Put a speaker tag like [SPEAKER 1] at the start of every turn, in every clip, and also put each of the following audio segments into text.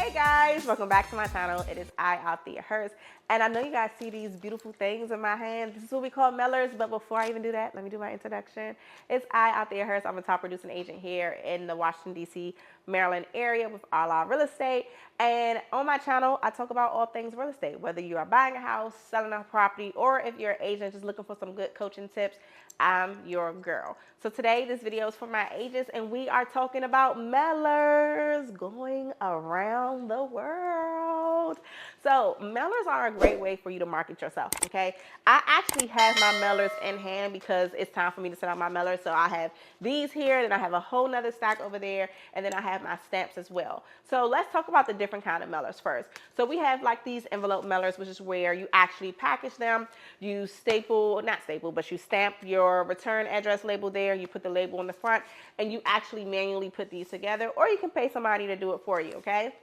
[SPEAKER 1] Hey guys, welcome back to my channel. It is I, Althea Hurst, and I know you guys see these beautiful things in my hand. This is what we call mailers, but before I even do that, let me do my introduction. It's I, Althea Hurst. I'm a top producing agent here in the Washington, D.C., Maryland area with All Out Real Estate, and on my channel, I talk about all things real estate, whether you are buying a house, selling a property, or if you're an agent just looking for some good coaching tips. I'm your girl. So today, this video is for my agents, and we are talking about mailers going around the world. So mailers are a great way for you to market yourself, okay? I actually have my mailers in hand because it's time for me to send out my mailers. So I have these here, then I have a whole nother stack over there, and then I have my stamps as well. So let's talk about the different kind of mailers first. So we have like these envelope mailers, which is where you actually package them. You but you stamp your return address label there. You put the label on the front, and you actually manually put these together, or you can pay somebody to do it for you, okay?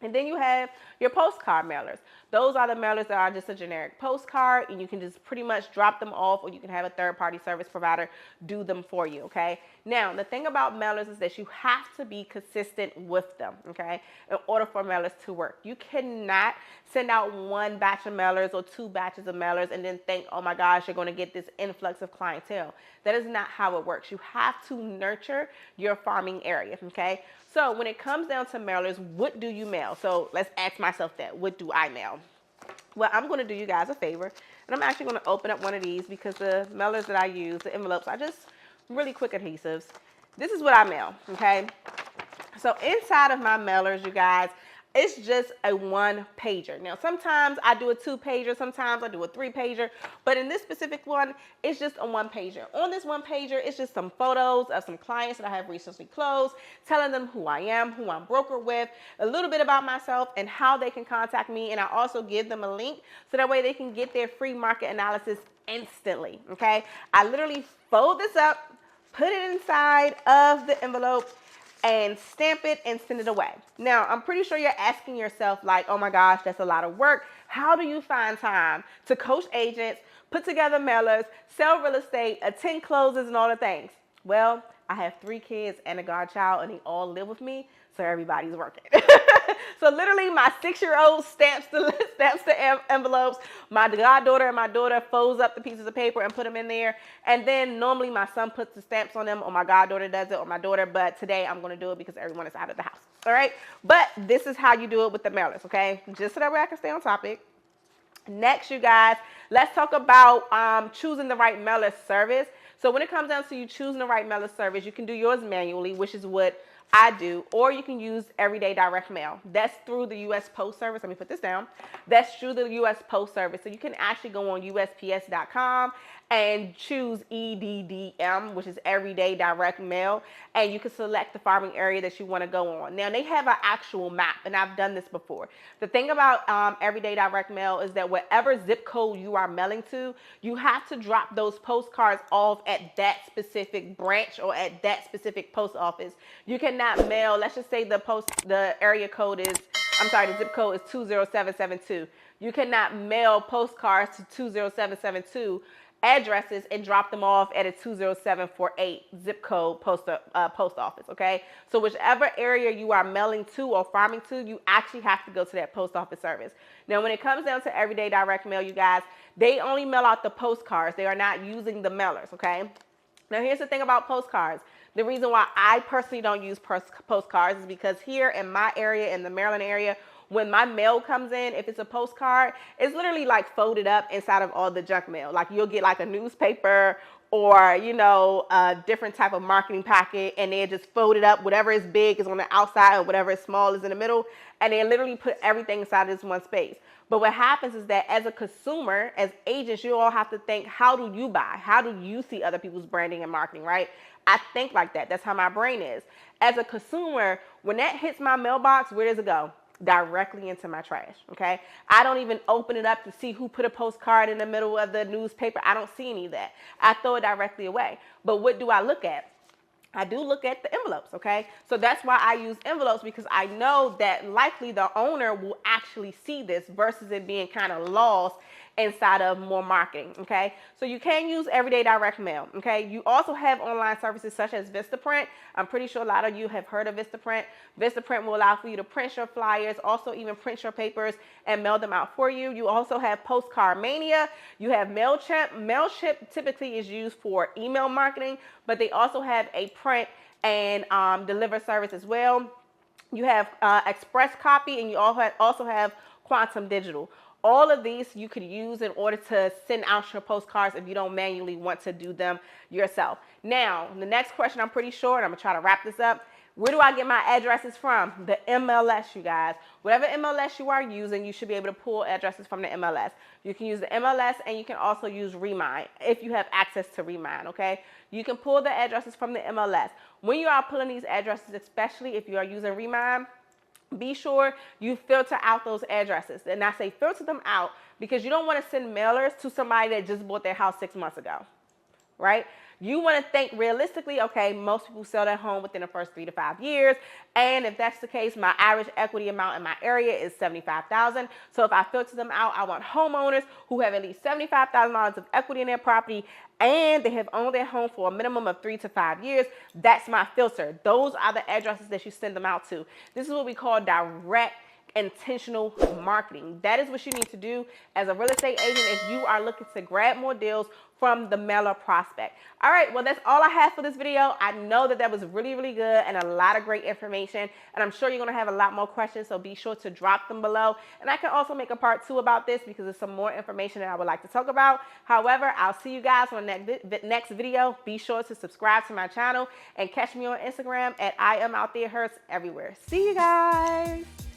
[SPEAKER 1] And then you have your postcard mailers. Those are the mailers that are just a generic postcard, and you can just pretty much drop them off, or you can have a third-party service provider do them for you, okay? Now, the thing about mailers is that you have to be consistent with them, okay, in order for mailers to work. You cannot send out one batch of mailers or two batches of mailers and then think, oh my gosh, you're going to get this influx of clientele. That is not how it works. You have to nurture your farming area, okay? So when it comes down to mailers, what do you mail? So let's ask myself that. What do I mail? Well, I'm going to do you guys a favor, and I'm actually going to open up one of these because the mailers that I use, the envelopes, are just really quick adhesives. This is what I mail, okay? So inside of my mailers, you guys, it's just a one pager. Now, sometimes I do a two pager, sometimes I do a three pager, but in this specific one, it's just a one pager. On this one pager, it's just some photos of some clients that I have recently closed, telling them who I am, who I'm brokered with, a little bit about myself and how they can contact me. And I also give them a link so that way they can get their free market analysis instantly, okay? I literally fold this up, put it inside of the envelope, and stamp it and send it away. Now, I'm pretty sure you're asking yourself like, oh my gosh, that's a lot of work. How do you find time to coach agents, put together mailers, sell real estate, attend closes, and all the things? Well, I have 3 kids and a godchild, and they all live with me, so everybody's working. So literally, my 6-year-old stamps the envelopes. My goddaughter and my daughter folds up the pieces of paper and put them in there. And then normally my son puts the stamps on them, or my goddaughter does it, or my daughter. But today I'm going to do it because everyone is out of the house. All right. But this is how you do it with the mailers. Okay. Just so that way I can stay on topic. Next, you guys, let's talk about choosing the right mailer service. So when it comes down to you choosing the right mailer service, you can do yours manually, which is what I do, or you can use everyday direct mail. That's through the U.S. Post Service. Let me put this down. That's through the U.S. Post Service. So you can actually go on USPS.com and choose EDDM, which is everyday direct mail, and you can select the farming area that you want to go on. Now, they have an actual map, and I've done this before. The thing about everyday direct mail is that whatever zip code you are mailing to, you have to drop those postcards off at that specific branch or at that specific post office. You cannot mail, let's just say the area code is, the zip code is 20772. You cannot mail postcards to 20772 addresses and drop them off at a 20748 zip code post office, okay? So whichever area you are mailing to or farming to, you actually have to go to that post office service. Now, when it comes down to everyday direct mail, you guys, they only mail out the postcards. They are not using the mailers, okay? Now, here's the thing about postcards. The reason why I personally don't use postcards is because here in my area, in the Maryland area, when my mail comes in, if it's a postcard, it's literally like folded up inside of all the junk mail. Like you'll get like a newspaper or, you know, a different type of marketing packet, and they just fold it up. Whatever is big is on the outside and whatever is small is in the middle. And they literally put everything inside this one space. But what happens is that as a consumer, as agents, you all have to think, how do you buy? How do you see other people's branding and marketing, right? I think like that. That's how my brain is. As a consumer, when that hits my mailbox, where does it go? Directly into my trash, okay? I don't even open it up to see who put a postcard in the middle of the newspaper. I don't see any of that. I throw it directly away. But what do I look at? I do look at the envelopes, okay? So that's why I use envelopes, because I know that likely the owner will actually see this versus it being kind of lost inside of more marketing, okay? So you can use everyday direct mail, okay? You also have online services such as Vistaprint. I'm pretty sure a lot of you have heard of Vistaprint. Vistaprint will allow for you to print your flyers, also even print your papers and mail them out for you. You also have Postcard Mania. You have MailChimp. MailChimp typically is used for email marketing, but they also have a print and deliver service as well. You have Express Copy, and you also have Quantum Digital. All of these you could use in order to send out your postcards if you don't manually want to do them yourself. Now, the next question, I'm pretty sure, and I'm gonna try to wrap this up. Where do I get my addresses from? The MLS, you guys. Whatever MLS you are using, you should be able to pull addresses from the MLS. You can use the MLS, and you can also use Remind if you have access to Remind, okay? You can pull the addresses from the MLS. When you are pulling these addresses, especially if you are using Remind, be sure you filter out those addresses. And I say filter them out because you don't want to send mailers to somebody that just bought their house 6 months ago, right? You want to think realistically, okay, most people sell their home within the first 3 to 5 years. And if that's the case, my average equity amount in my area is $75,000. So if I filter them out, I want homeowners who have at least $75,000 of equity in their property and they have owned their home for a minimum of 3 to 5 years. That's my filter. Those are the addresses that you send them out to. This is what we call direct intentional marketing. That is what you need to do as a real estate agent if you are looking to grab more deals from the mailer prospect. All right, well, that's all I have for this video. I know that was really, really good and a lot of great information, and I'm sure you're gonna have a lot more questions, so be sure to drop them below. And I can also make a part 2 about this because there's some more information that I would like to talk about. However, I'll see you guys on the next video. Be sure to subscribe to my channel and catch me on Instagram at I am out there Hers everywhere. See you guys.